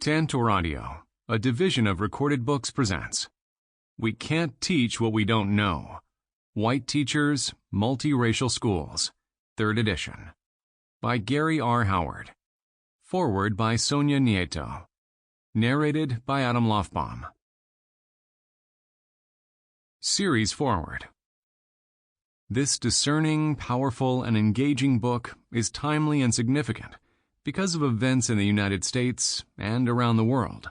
Tantor Audio, a division of Recorded Books, presents We Can't Teach What We Don't Know. White Teachers, Multiracial Schools, 3rd edition. By Gary R. Howard. Foreword by Sonia Nieto. Narrated by Adam Lofbomm. Series Foreword. This discerning, powerful, and engaging book is timely and significant because of events in the United States and around the world.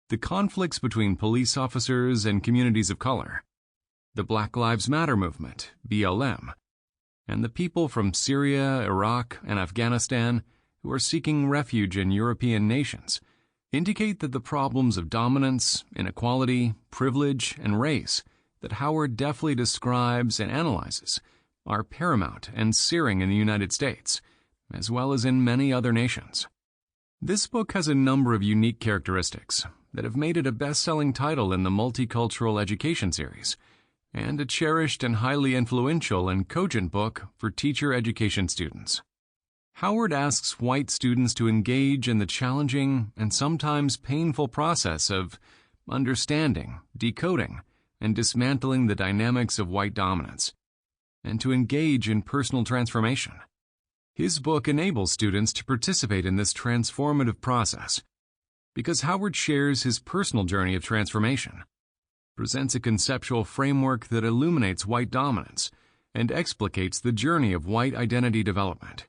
The conflicts between police officers and communities of color, the Black Lives Matter movement, BLM, and the people from Syria, Iraq, and Afghanistan who are seeking refuge in European nations indicate that the problems of dominance, inequality, privilege, and race that Howard deftly describes and analyzes are paramount and searing in the United States, as well as in many other nations. This book has a number of unique characteristics that have made it a best-selling title in the Multicultural Education series, and a cherished and highly influential and cogent book for teacher education students. Howard asks white students to engage in the challenging and sometimes painful process of understanding, decoding, and dismantling the dynamics of white dominance, and to engage in personal transformation. His book enables students to participate in this transformative process because Howard shares his personal journey of transformation, presents a conceptual framework that illuminates white dominance, and explicates the journey of white identity development.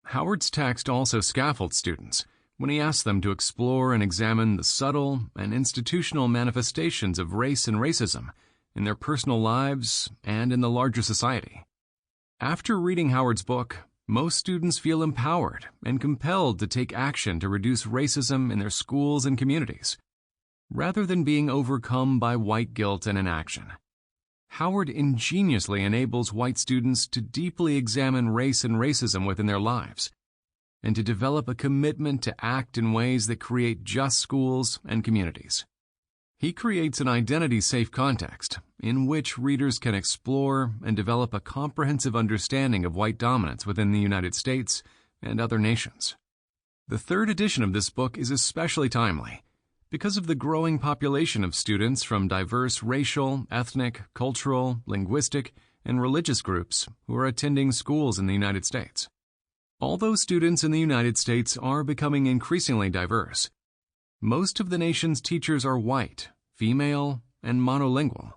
Howard's text also scaffolds students when he asks them to explore and examine the subtle and institutional manifestations of race and racism in their personal lives and in the larger society. After reading Howard's book, most students feel empowered and compelled to take action to reduce racism in their schools and communities, rather than being overcome by white guilt and inaction. Howard ingeniously enables white students to deeply examine race and racism within their lives, and to develop a commitment to act in ways that create just schools and communities. He creates an identity-safe context in which readers can explore and develop a comprehensive understanding of white dominance within the United States and other nations. The 3rd edition of this book is especially timely because of the growing population of students from diverse racial, ethnic, cultural, linguistic, and religious groups who are attending schools in the United States. Although students in the United States are becoming increasingly diverse, most of the nation's teachers are white, female, and monolingual.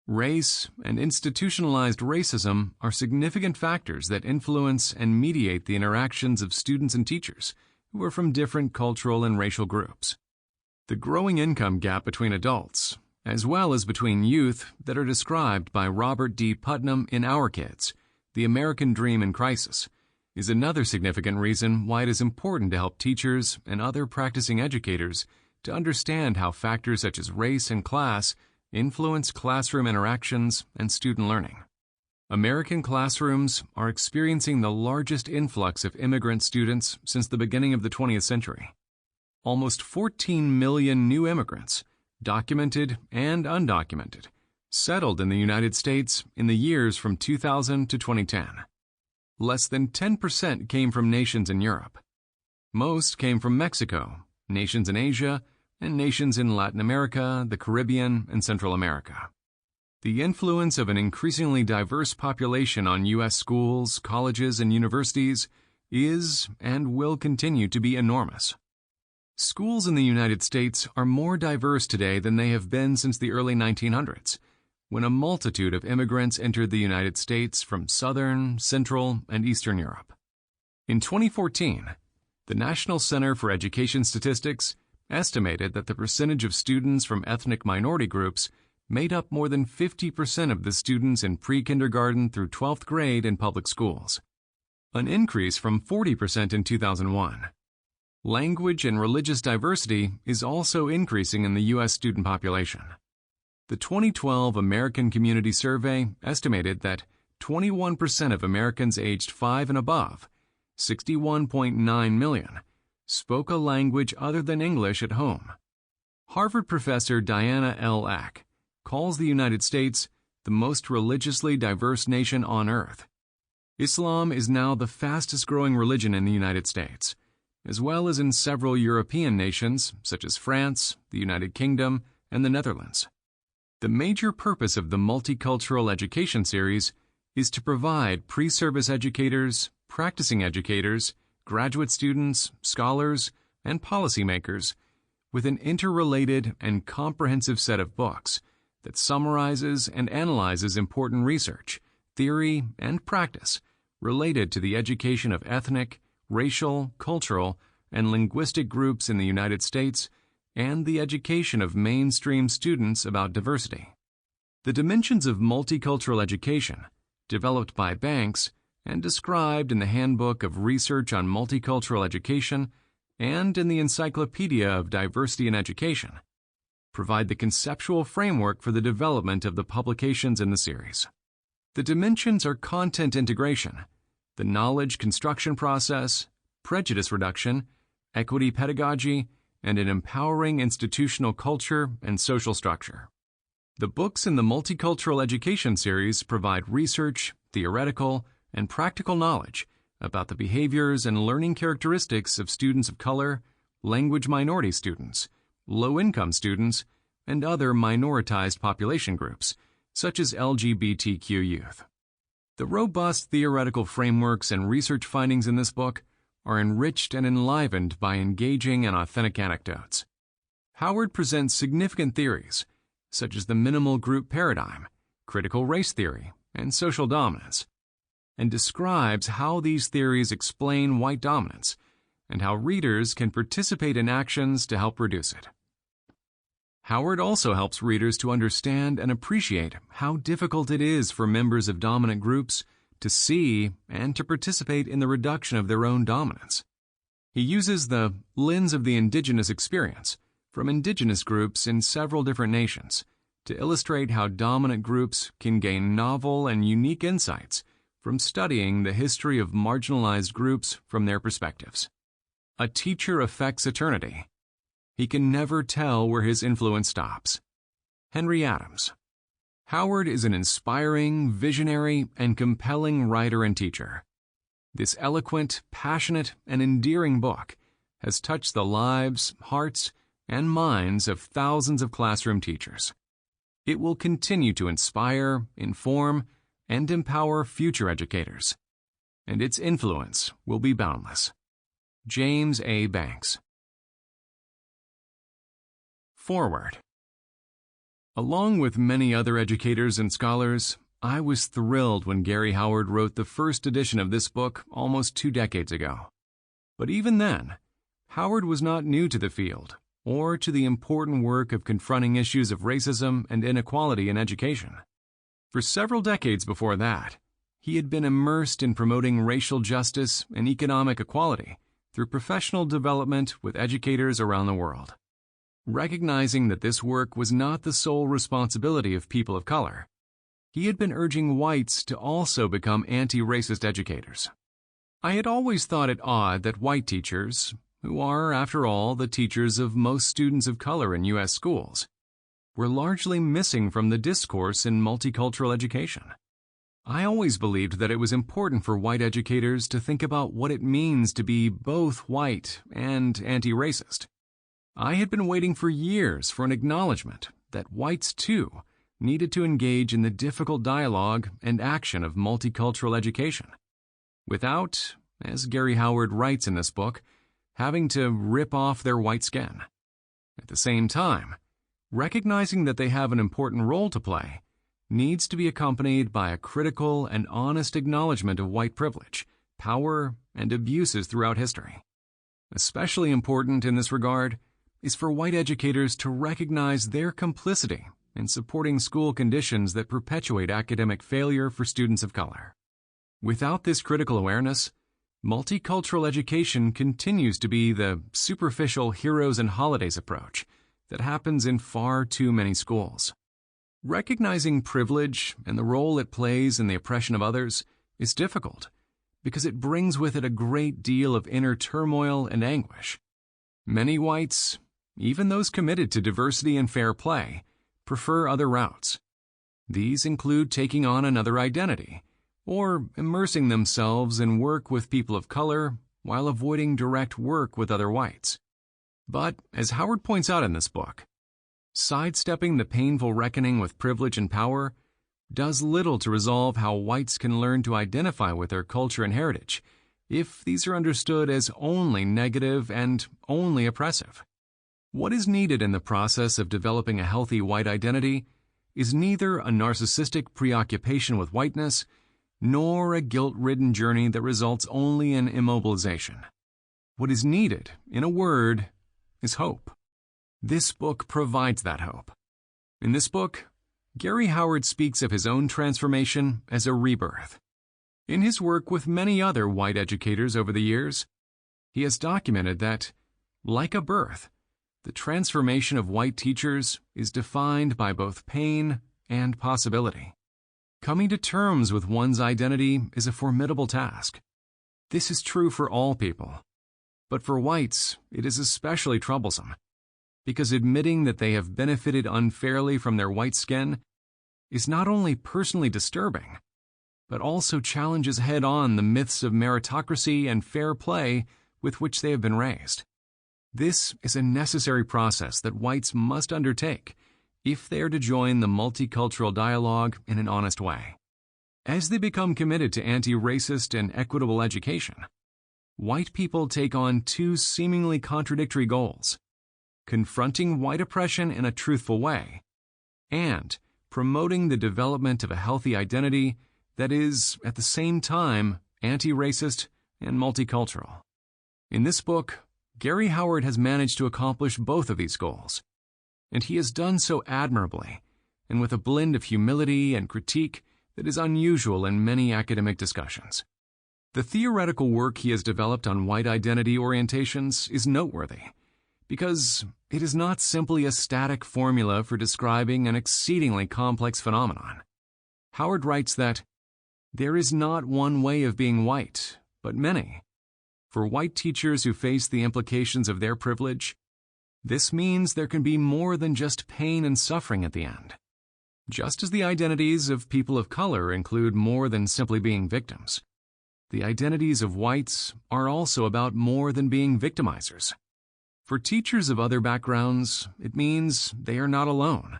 Race and institutionalized racism are significant factors that influence and mediate the interactions of students and teachers who are from different cultural and racial groups. The growing income gap between adults, as well as between youth, that are described by Robert D. Putnam in Our Kids, The American Dream in Crisis, is another significant reason why it is important to help teachers and other practicing educators to understand how factors such as race and class influence classroom interactions and student learning. American classrooms are experiencing the largest influx of immigrant students since the beginning of the 20th century. Almost 14 million new immigrants, documented and undocumented, settled in the United States in the years from 2000 to 2010. Less than 10% came from nations in Europe. Most came from Mexico, nations in Asia, and nations in Latin America, the Caribbean, and Central America. The influence of an increasingly diverse population on U.S. schools, colleges, and universities is and will continue to be enormous. Schools in the United States are more diverse today than they have been since the early 1900s, when a multitude of immigrants entered the United States from Southern, Central, and Eastern Europe. In 2014, the National Center for Education Statistics estimated that the percentage of students from ethnic minority groups made up more than 50% of the students in pre-kindergarten through 12th grade in public schools, an increase from 40% in 2001. Language and religious diversity is also increasing in the U.S. student population. The 2012 American Community Survey estimated that 21% of Americans aged 5 and above, 61.9 million, spoke a language other than English at home. Harvard professor Diana L. Eck calls the United States the most religiously diverse nation on earth. Islam is now the fastest growing religion in the United States, as well as in several European nations such as France, the United Kingdom, and the Netherlands. The major purpose of the Multicultural Education series is to provide pre-service educators, practicing educators, graduate students, scholars, and policymakers with an interrelated and comprehensive set of books that summarizes and analyzes important research, theory, and practice related to the education of ethnic, racial, cultural, and linguistic groups in the United States and the education of mainstream students about diversity. The dimensions of multicultural education, developed by Banks and described in the Handbook of Research on Multicultural Education and in the Encyclopedia of Diversity in Education, provide the conceptual framework for the development of the publications in the series. The dimensions are content integration, the knowledge construction process, prejudice reduction, equity pedagogy, and an empowering institutional culture and social structure. The books in the Multicultural Education series provide research, theoretical, and practical knowledge about the behaviors and learning characteristics of students of color, language minority students, low-income students, and other minoritized population groups, such as LGBTQ youth. The robust theoretical frameworks and research findings in this book are enriched and enlivened by engaging and authentic anecdotes. Howard presents significant theories, such as the minimal group paradigm, critical race theory, and social dominance, and describes how these theories explain white dominance and how readers can participate in actions to help reduce it. Howard also helps readers to understand and appreciate how difficult it is for members of dominant groups to see and to participate in the reduction of their own dominance. He uses the lens of the indigenous experience from indigenous groups in several different nations to illustrate how dominant groups can gain novel and unique insights from studying the history of marginalized groups from their perspectives. A teacher affects eternity. He can never tell where his influence stops. Henry Adams. Howard is an inspiring, visionary, and compelling writer and teacher. This eloquent, passionate, and endearing book has touched the lives, hearts, and minds of thousands of classroom teachers. It will continue to inspire, inform, and empower future educators, and its influence will be boundless. James A. Banks. Forward. Along with many other educators and scholars, I was thrilled when Gary Howard wrote the first edition of this book almost 2 decades ago. But even then, Howard was not new to the field or to the important work of confronting issues of racism and inequality in education. For several decades before that, he had been immersed in promoting racial justice and economic equality through professional development with educators around the world. Recognizing that this work was not the sole responsibility of people of color, he had been urging whites to also become anti-racist educators. I had always thought it odd that white teachers, who are, after all, the teachers of most students of color in U.S. schools, were largely missing from the discourse in multicultural education. I always believed that it was important for white educators to think about what it means to be both white and anti-racist. I had been waiting for years for an acknowledgement that whites, too, needed to engage in the difficult dialogue and action of multicultural education, without, as Gary Howard writes in this book, having to rip off their white skin. At the same time, recognizing that they have an important role to play needs to be accompanied by a critical and honest acknowledgement of white privilege, power, and abuses throughout history. Especially important in this regard is for white educators to recognize their complicity in supporting school conditions that perpetuate academic failure for students of color. Without this critical awareness, multicultural education continues to be the superficial heroes and holidays approach that happens in far too many schools. Recognizing privilege and the role it plays in the oppression of others is difficult because it brings with it a great deal of inner turmoil and anguish. Many whites, even those committed to diversity and fair play, prefer other routes. These include taking on another identity, or immersing themselves in work with people of color, while avoiding direct work with other whites. But, as Howard points out in this book, sidestepping the painful reckoning with privilege and power does little to resolve how whites can learn to identify with their culture and heritage if these are understood as only negative and only oppressive. What is needed in the process of developing a healthy white identity is neither a narcissistic preoccupation with whiteness nor a guilt-ridden journey that results only in immobilization. What is needed, in a word, is hope. This book provides that hope. In this book, Gary Howard speaks of his own transformation as a rebirth. In his work with many other white educators over the years, he has documented that, like a birth, the transformation of white teachers is defined by both pain and possibility. Coming to terms with one's identity is a formidable task. This is true for all people, but for whites, it is especially troublesome, because admitting that they have benefited unfairly from their white skin is not only personally disturbing, but also challenges head-on the myths of meritocracy and fair play with which they have been raised. This is a necessary process that whites must undertake if they are to join the multicultural dialogue in an honest way. As they become committed to anti-racist and equitable education, white people take on two seemingly contradictory goals: confronting white oppression in a truthful way, and promoting the development of a healthy identity that is, at the same time, anti-racist and multicultural. In this book, Gary Howard has managed to accomplish both of these goals, and he has done so admirably and with a blend of humility and critique that is unusual in many academic discussions. The theoretical work he has developed on white identity orientations is noteworthy because it is not simply a static formula for describing an exceedingly complex phenomenon. Howard writes that, "There is not one way of being white, but many. For white teachers who face the implications of their privilege, this means there can be more than just pain and suffering at the end. Just as the identities of people of color include more than simply being victims, the identities of whites are also about more than being victimizers. For teachers of other backgrounds, it means they are not alone,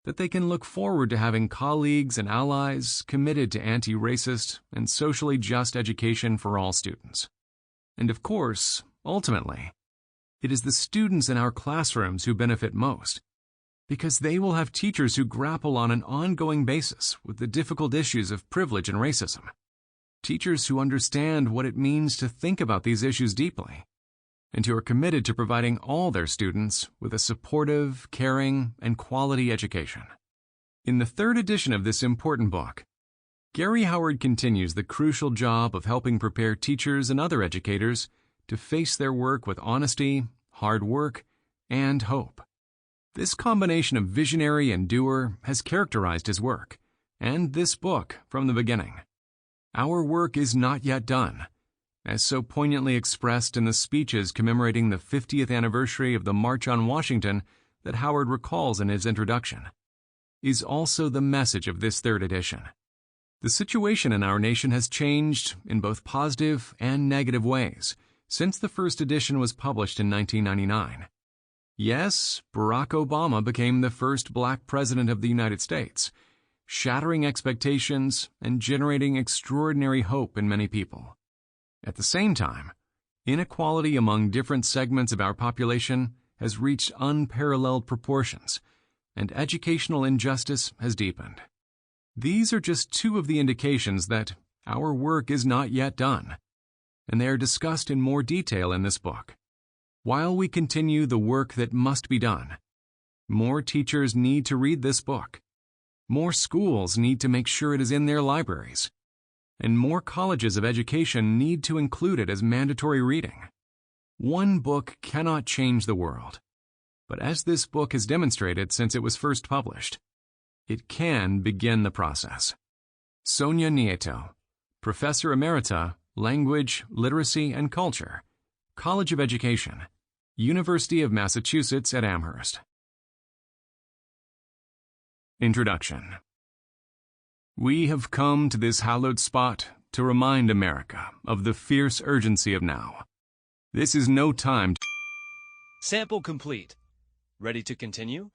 that they can look forward to having colleagues and allies committed to anti-racist and socially just education for all students. And of course, ultimately, it is the students in our classrooms who benefit most, because they will have teachers who grapple on an ongoing basis with the difficult issues of privilege and racism. Teachers who understand what it means to think about these issues deeply, and who are committed to providing all their students with a supportive, caring, and quality education." In the third edition of this important book, Gary Howard continues the crucial job of helping prepare teachers and other educators to face their work with honesty, hard work, and hope. This combination of visionary and doer has characterized his work, and this book from the beginning. Our work is not yet done, as so poignantly expressed in the speeches commemorating the 50th anniversary of the March on Washington that Howard recalls in his introduction, is also the message of this third edition. The situation in our nation has changed in both positive and negative ways since the first edition was published in 1999. Yes, Barack Obama became the first black president of the United States, shattering expectations and generating extraordinary hope in many people. At the same time, inequality among different segments of our population has reached unparalleled proportions, and educational injustice has deepened. These are just two of the indications that our work is not yet done, and they are discussed in more detail in this book. While we continue the work that must be done, more teachers need to read this book, more schools need to make sure it is in their libraries, and more colleges of education need to include it as mandatory reading. One book cannot change the world, but as this book has demonstrated since it was first published, it can begin the process. Sonia Nieto, Professor Emerita, Language, Literacy, and Culture, College of Education, University of Massachusetts at Amherst. Introduction. We have come to this hallowed spot to remind America of the fierce urgency of now. This is no time to... Sample complete. Ready to continue?